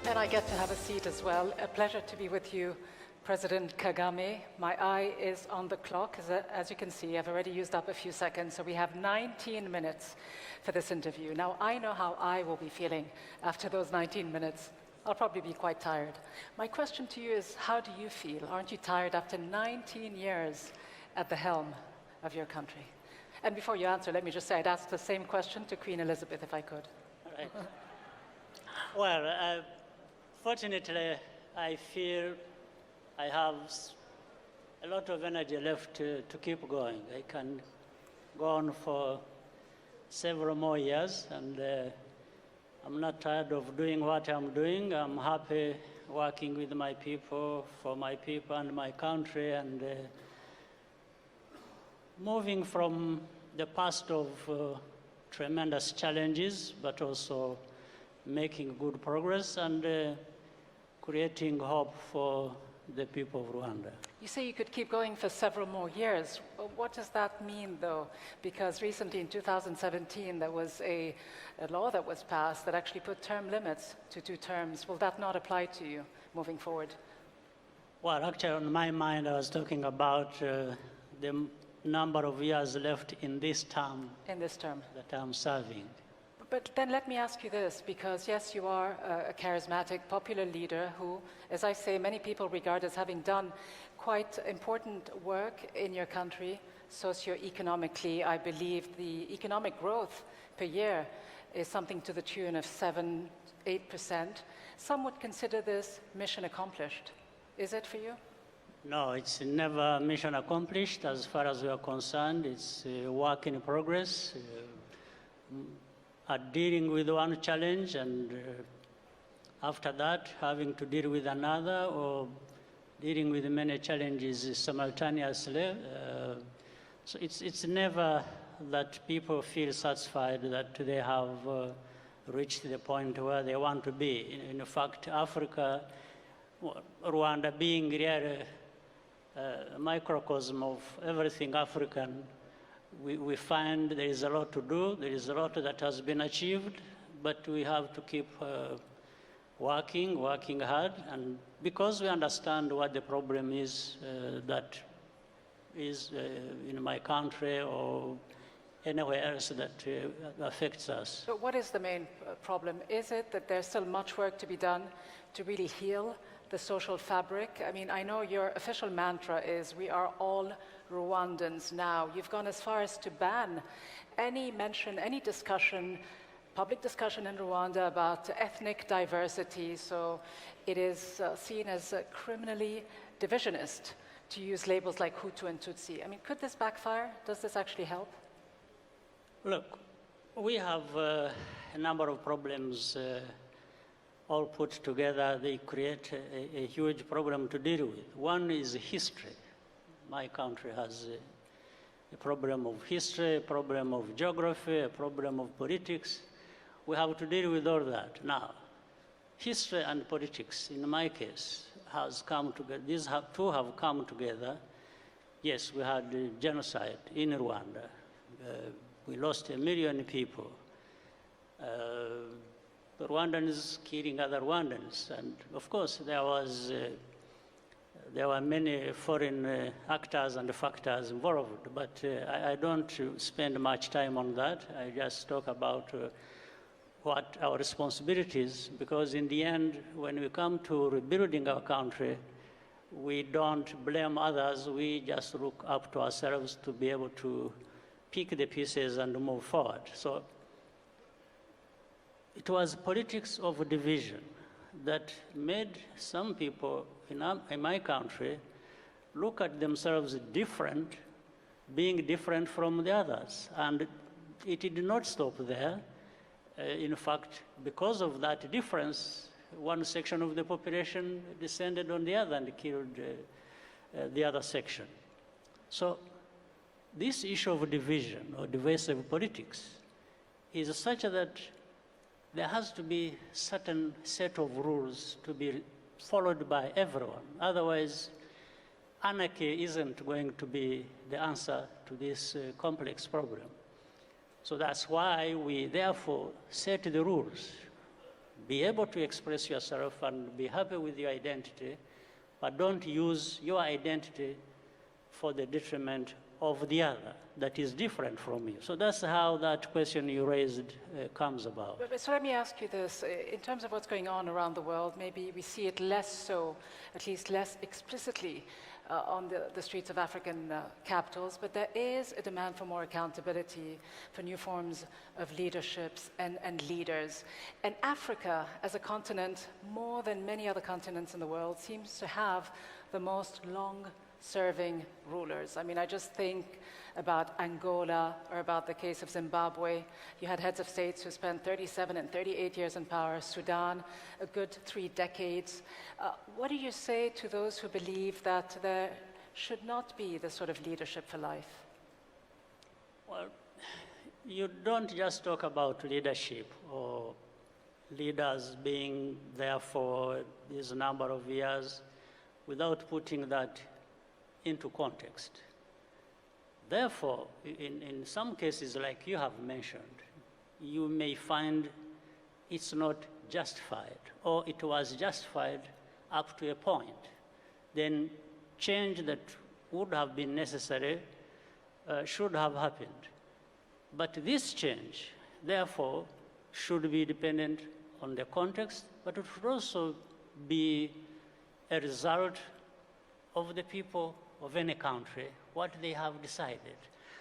And I get to have a seat as well. A pleasure to be with you, President Kagame. My eye is on the clock. As you can see, I've already used up a few seconds, so we have 19 minutes for this interview. Now, I know how I will be feeling after those 19 minutes. I'll probably be quite tired. My question to you is, how do you feel? Aren't you tired after 19 years at the helm of your country? And before you answer, let me just say I'd ask the same question to Queen Elizabeth, if I could. All right. Well, fortunately, I feel I have a lot of energy left to keep going. I can go on for several more years, and I'm not tired of doing what I'm doing. I'm happy working with my people, for my people and my country, and moving from the past of tremendous challenges, but also making good progress and creating hope for the people of Rwanda. You say you could keep going for several more years. Well, what does that mean, though? Because recently, in 2017, there was a law that was passed that actually put term limits to 2 terms. Will that not apply to you moving forward? Well, actually, on my mind, I was talking about the number of years left in this term. In this term. That I'm serving. But then let me ask you this, because yes, you are a charismatic, popular leader who, as I say, many people regard as having done quite important work in your country. Socioeconomically, I believe the economic growth per year is something to the tune of 7-8%. Some would consider this mission accomplished. Is it for you? No, it's never mission accomplished as far as we are concerned. It's a work in progress. Dealing with one challenge and after that having to deal with another, or dealing with many challenges simultaneously. So it's never that people feel satisfied that they have reached the point where they want to be. In fact, Africa, Rwanda being really a microcosm of everything African, we find there is a lot to do, there is a lot that has been achieved, but we have to keep working hard, and because we understand what the problem is that is in my country or anywhere else that affects us. But what is the main problem? Is it that there's still much work to be done to really heal the social fabric? I mean, I know your official mantra is, we are all Rwandans now. You've gone as far as to ban any mention, any discussion, public discussion in Rwanda about ethnic diversity. So it is seen as criminally divisionist to use labels like Hutu and Tutsi. I mean, could this backfire? Does this actually help? Look, we have a number of problems all put together. They create a huge problem to deal with. One is history. My country has a problem of history, a problem of geography, a problem of politics. We have to deal with all that. Now, history and politics, in my case, has come together. These two have come together. Yes, we had genocide in Rwanda. We lost 1 million people. The Rwandans killing other Rwandans. And of course, there were many foreign actors and factors involved, but I don't spend much time on that. I just talk about what our responsibility is, because in the end, when we come to rebuilding our country, we don't blame others. We just look up to ourselves to be able to pick the pieces and move forward. So it was politics of division that made some people in my country look at themselves different, being different from the others. And it did not stop there. In fact, because of that difference, one section of the population descended on the other and killed the other section. So this issue of division or divisive politics is such that there has to be certain set of rules to be followed by everyone. Otherwise, anarchy isn't going to be the answer to this complex problem. So that's why we therefore set the rules be able to express yourself and be happy with your identity, but don't use your identity for the detriment of the other that is different from you. So that's how that question you raised comes about. So let me ask you this. In terms of what's going on around the world, maybe we see it less so, at least less explicitly, on the streets of African capitals, but there is a demand for more accountability, for new forms of leaderships and leaders. And Africa, as a continent, more than many other continents in the world, seems to have the most long-serving rulers. I mean, I just think about Angola or about the case of Zimbabwe. You had heads of states who spent 37 and 38 years in power. Sudan, a good 3 decades. What do you say to those who believe that there should not be the sort of leadership for life? Well, you don't just talk about leadership or leaders being there for this number of years without putting that into context. Therefore, in some cases, like you have mentioned, you may find it's not justified, or it was justified up to a point. Then change that would have been necessary should have happened. But this change, therefore, should be dependent on the context, but it should also be a result of the people of any country, what they have decided.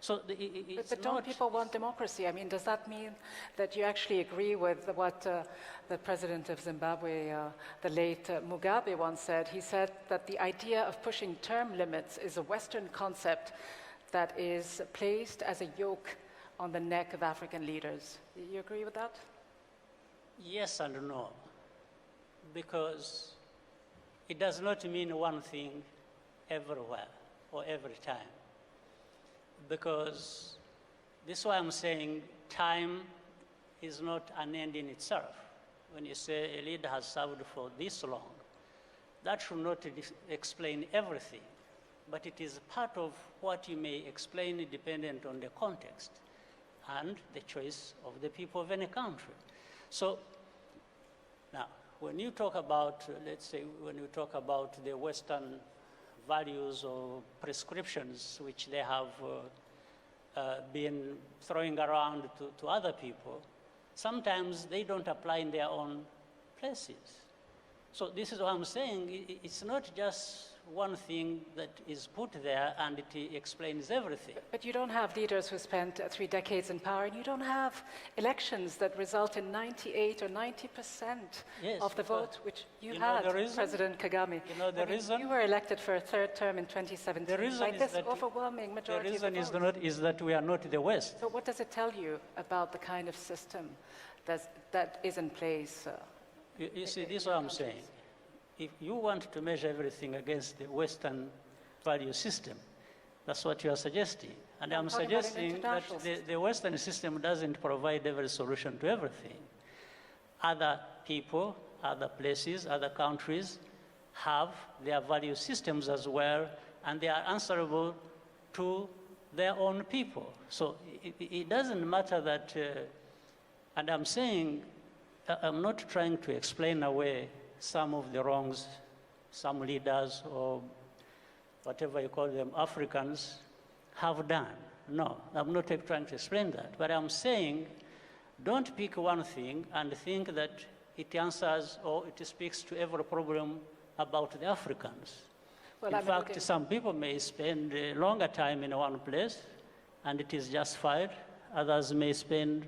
So but don't people want democracy? I mean, does that mean that you actually agree with what the president of Zimbabwe, the late Mugabe, once said? He said that the idea of pushing term limits is a Western concept that is placed as a yoke on the neck of African leaders. You agree with that? Yes and no, because it does not mean one thing everywhere or every time. Because this is why I'm saying time is not an end in itself. When you say a leader has served for this long, that should not explain everything, but it is part of what you may explain dependent on the context and the choice of the people of any country. So now, when you talk about, let's say, when you talk about the Western values or prescriptions which they have been throwing around to other people, sometimes they don't apply in their own places. So this is what I'm saying. It's not just one thing that is put there and it explains everything. But you don't have leaders who spent 3 decades in power, and you don't have elections that result in 98 or 90% of the vote, which you had, President Kagame. You know the reason? You were elected for a 3rd term in 2017. The reason like is this that overwhelming majority the reason of the vote. is that we are not the West. So what does it tell you about the kind of system that is in place? You see, this is what I'm saying. If you want to measure everything against the Western value system, that's what you are suggesting. And I'm suggesting that the Western system doesn't provide every solution to everything. Other people, other places, other countries have their value systems as well, and they are answerable to their own people. So it doesn't matter that, and I'm saying, I'm not trying to explain away some of the wrongs some leaders or whatever you call them, Africans, have done. No, I'm not trying to explain that. But I'm saying don't pick one thing and think that it answers or it speaks to every problem about the Africans. Well, in fact, some people may spend a longer time in one place and it is justified. Others may spend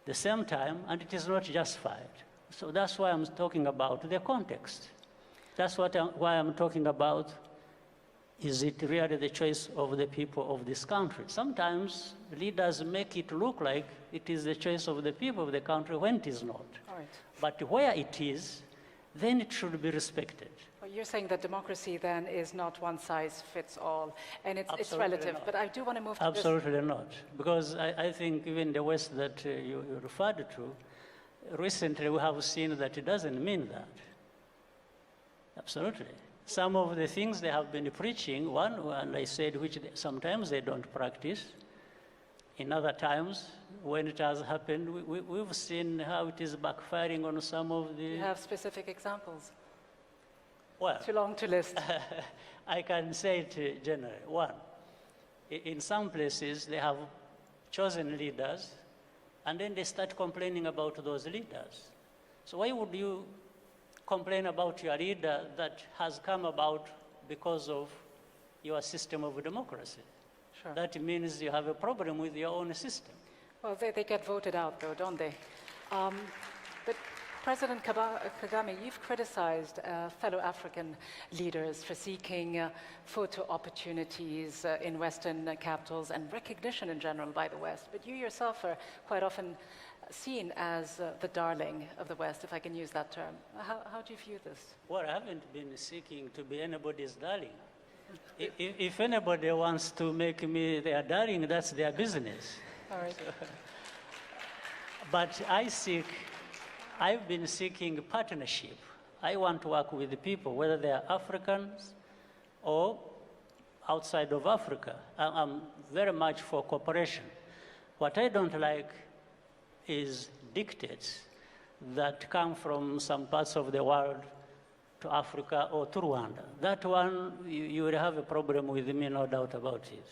the same time and it is not justified. So that's why I'm talking about the context. That's why I'm talking about, is it really the choice of the people of this country? Sometimes leaders make it look like it is the choice of the people of the country when it is not. All right. But where it is, then it should be respected. Well, you're saying that democracy then is not one size fits all, and it's relative. Not. But I do want to move to Absolutely not. Because I think even the West that you referred to, recently we have seen that it doesn't mean that. Absolutely. Some of the things they have been preaching, and I said which sometimes they don't practice, In other times, when it has happened, we've seen how it is backfiring on some of the... You have specific examples? Well, Too long to list. I can say it generally. One, in some places, they have chosen leaders, and then they start complaining about those leaders. So why would you complain about your leader that has come about because of your system of democracy? Sure. That means you have a problem with your own system. Well, they get voted out, though, don't they? But President Kagame, you've criticized fellow African leaders for seeking photo opportunities in Western capitals and recognition in general by the West. But you yourself are quite often seen as the darling of the West, if I can use that term. How do you view this? Well, I haven't been seeking to be anybody's darling. If anybody wants to make me their darling, that's their business. All right. But I've been seeking partnership. I want to work with the people, whether they are Africans or outside of Africa. I'm very much for cooperation. What I don't like is dictates that come from some parts of the world to Africa or to Rwanda. That one, you will have a problem with me, no doubt about it.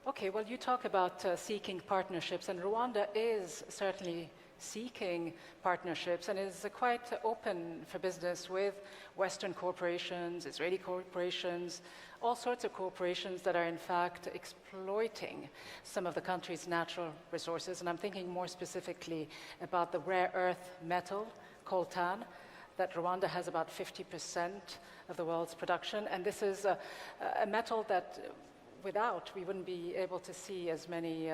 Okay, well, you talk about seeking partnerships, and Rwanda is certainly seeking partnerships and is quite open for business with Western corporations, Israeli corporations, all sorts of corporations that are in fact exploiting some of the country's natural resources. And I'm thinking more specifically about the rare earth metal, coltan, that Rwanda has about 50% of the world's production. And this is a metal that without, we wouldn't be able to see as many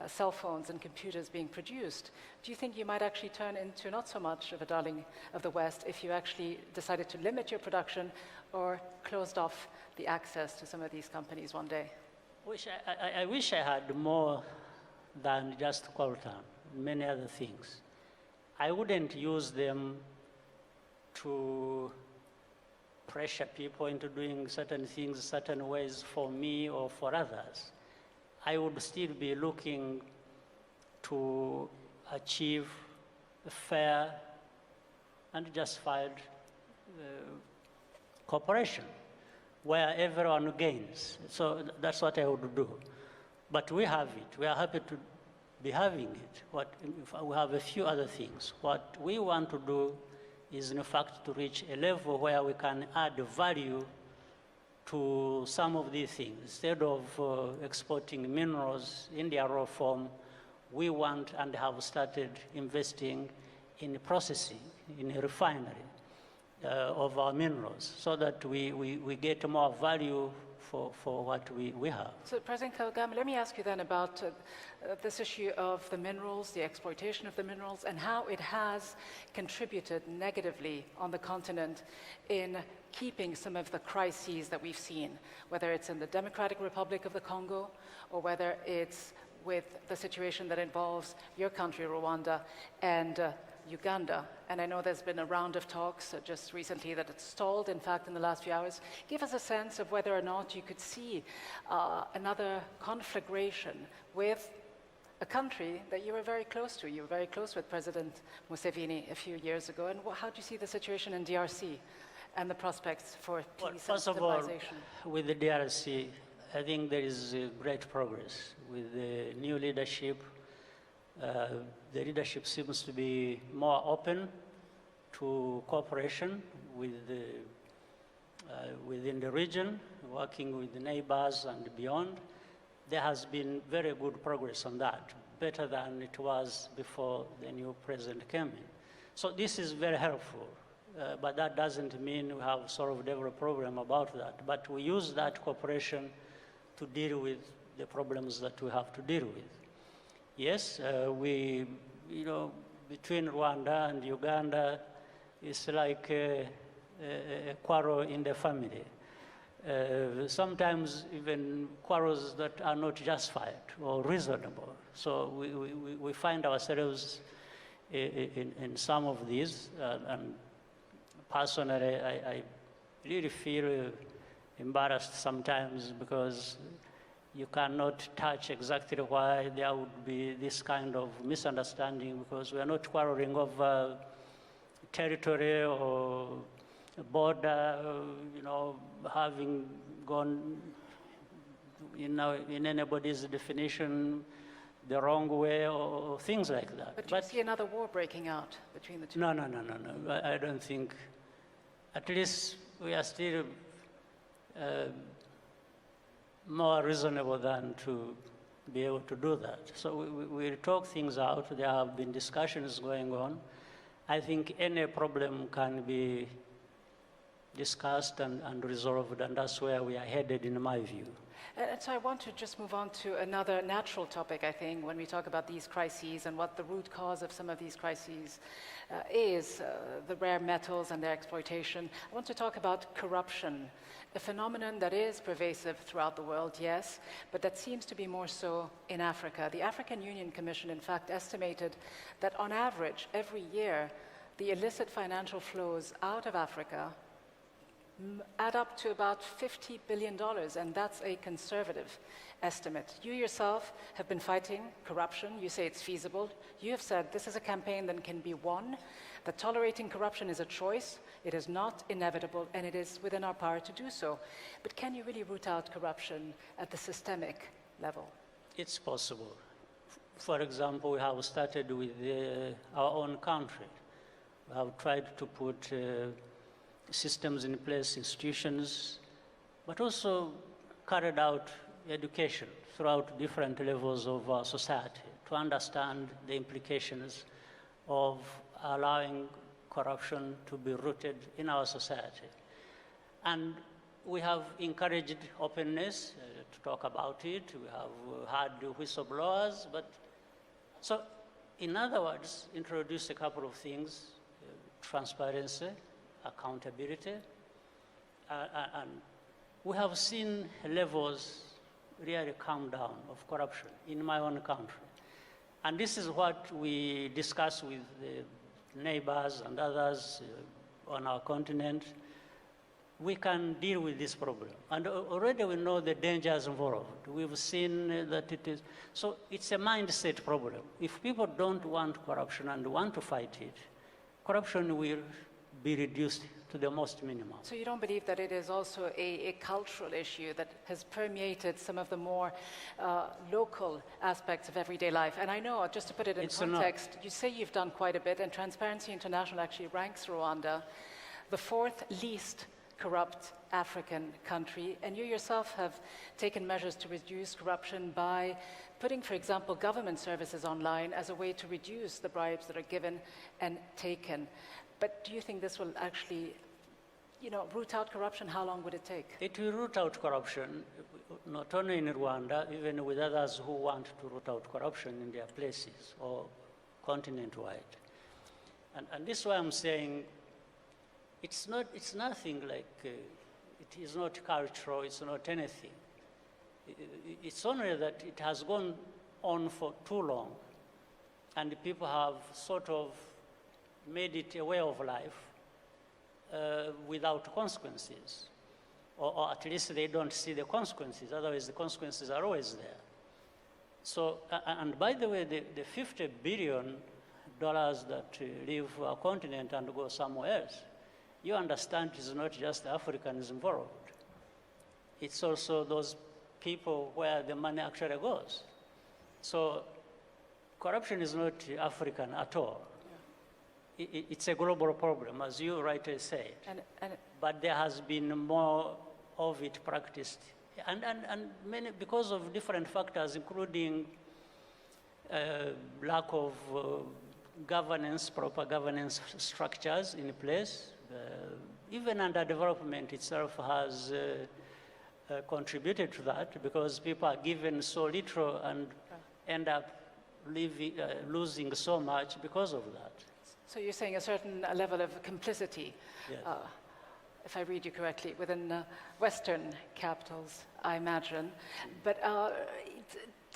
cell phones and computers being produced. Do you think you might actually turn into not so much of a darling of the West if you actually decided to limit your production or closed off the access to some of these companies one day? I wish I had more than just coltan, many other things. I wouldn't use them to pressure people into doing certain things certain ways for me or for others. I would still be looking to achieve a fair and justified cooperation where everyone gains. So that's what I would do. But we have it. We are happy to be having it. We have a few other things. What we want to do is in fact to reach a level where we can add value to some of these things. Instead of exporting minerals in their raw form, we want and have started investing in processing, in a refinery of our minerals, so that we get more value for what we have. So President Kagame, let me ask you then about this issue of the minerals, the exploitation of the minerals, and how it has contributed negatively on the continent in keeping some of the crises that we've seen, whether it's in the Democratic Republic of the Congo or whether it's with the situation that involves your country, Rwanda, and Uganda. And I know there's been a round of talks just recently that it's stalled, in fact, in the last few hours. Give us a sense of whether or not you could see another conflagration with a country that you were very close to. You were very close with President Museveni a few years ago. And how do you see the situation in DRC and the prospects for peace and stabilization? With the DRC, I think there is great progress with the new leadership. The leadership seems to be more open to cooperation with within the region, working with the neighbors and beyond. There has been very good progress on that, better than it was before the new president came in. So this is very helpful, but that doesn't mean we have solved every problem about that. But we use that cooperation to deal with the problems that we have to deal with. Yes, between Rwanda and Uganda, it's like a quarrel in the family. Sometimes even quarrels that are not justified or reasonable. So we find ourselves in some of these, and personally, I really feel embarrassed sometimes because you cannot touch exactly why there would be this kind of misunderstanding, because we are not quarreling over territory or border, having gone in anybody's definition the wrong way or things like that. But do you see another war breaking out between the two? No. I don't think. At least we are still more reasonable than to be able to do that. So we talk things out. There have been discussions going on. I think any problem can be discussed and resolved, and that's where we are headed, in my view. And so I want to just move on to another natural topic, I think, when we talk about these crises and what the root cause of some of these crises is, the rare metals and their exploitation. I want to talk about corruption, a phenomenon that is pervasive throughout the world, yes, but that seems to be more so in Africa. The African Union Commission, in fact, estimated that on average, every year, the illicit financial flows out of Africa add up to about $50 billion, and that's a conservative estimate. You yourself have been fighting corruption. You say it's feasible. You have said this is a campaign that can be won, that tolerating corruption is a choice, it is not inevitable, and it is within our power to do so. But can you really root out corruption at the systemic level? It's possible. For example, we have started with our own country. We have tried to put systems in place, institutions, but also carried out education throughout different levels of our society to understand the implications of allowing corruption to be rooted in our society. And we have encouraged openness to talk about it. We have had whistleblowers, so in other words, introduce a couple of things: transparency, accountability, and we have seen levels really come down of corruption in my own country. And this is what we discuss with the neighbors and others on our continent. We can deal with this problem. And already we know the dangers involved. We've seen that it is, so it's a mindset problem. If people don't want corruption and want to fight it, corruption will be reduced to the most minimum. So you don't believe that it is also a cultural issue that has permeated some of the more local aspects of everyday life? And I know, just to put it in context, you say you've done quite a bit, and Transparency International actually ranks Rwanda the fourth least corrupt African country, and you yourself have taken measures to reduce corruption by putting, for example, government services online as a way to reduce the bribes that are given and taken. But do you think this will actually, root out corruption? How long would it take? It will root out corruption, not only in Rwanda, even with others who want to root out corruption in their places or continent-wide. And this is why I'm saying it's nothing like, it is not cultural, it's not anything. It's only that it has gone on for too long, and people have sort of made it a way of life without consequences, or at least they don't see the consequences. Otherwise, the consequences are always there. So, and by the way, the $50 billion that leave our continent and go somewhere else, you understand it's not just Africans involved. It's also those people where the money actually goes. So corruption is not African at all. It's a global problem, as you rightly said. But there has been more of it practiced. And many, because of different factors, including lack of governance, proper governance structures in place. Even underdevelopment itself has contributed to that, because people are given so little and end up losing so much because of that. So you're saying a certain level of complicity, yes. If I read you correctly, within Western capitals, I imagine. But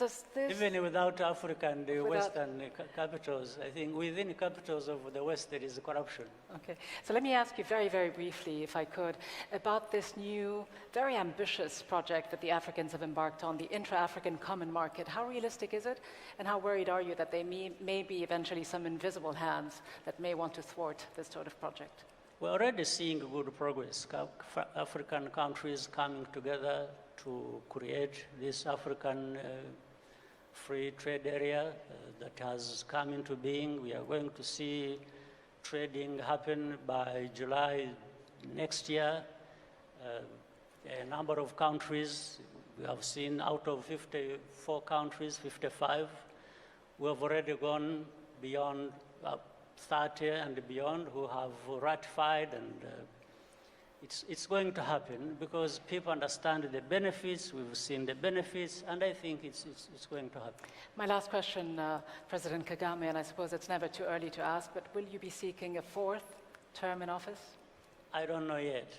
does this... Even without Africa and the Without- Western capitals, I think within the capitals of the West there is corruption. Okay, so let me ask you very, very briefly, if I could, about this new, very ambitious project that the Africans have embarked on, the intra-African common market. How realistic is it, and how worried are you that there may be eventually some invisible hands that may want to thwart this sort of project? We're already seeing good progress. African countries coming together to create this African free trade area that has come into being. We are going to see trading happen by July next year. A number of countries, we have seen out of 54 countries, 55, we have already gone beyond 30 and beyond who have ratified, and it's going to happen because people understand the benefits, we've seen the benefits, and I think it's going to happen. My last question, President Kagame, and I suppose it's never too early to ask, but will you be seeking a fourth term in office? I don't know yet,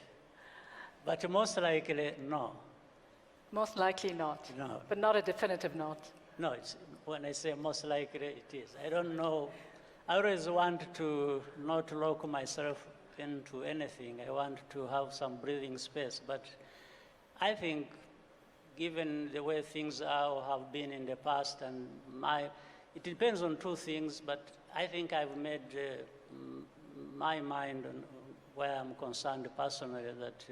but most likely no. Most likely not. No. But not a definitive not. No, when I say most likely, it is. I don't know. I always want to not lock myself into anything. I want to have some breathing space. But I think, given the way things are or have been in the past, and it depends on two things, but I think I've made my mind on where I'm concerned personally that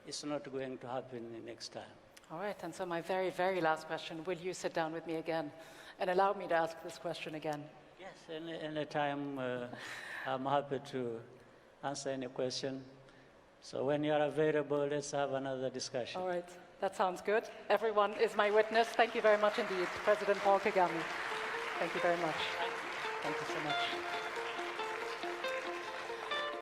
it's not going to happen the next time. All right, and so my very, very last question, will you sit down with me again and allow me to ask this question again? Yes, anytime I'm happy to answer any question. So when you're available, let's have another discussion. All right, that sounds good. Everyone is my witness. Thank you very much indeed, President Paul Kagame. Thank you very much. Thank you so much.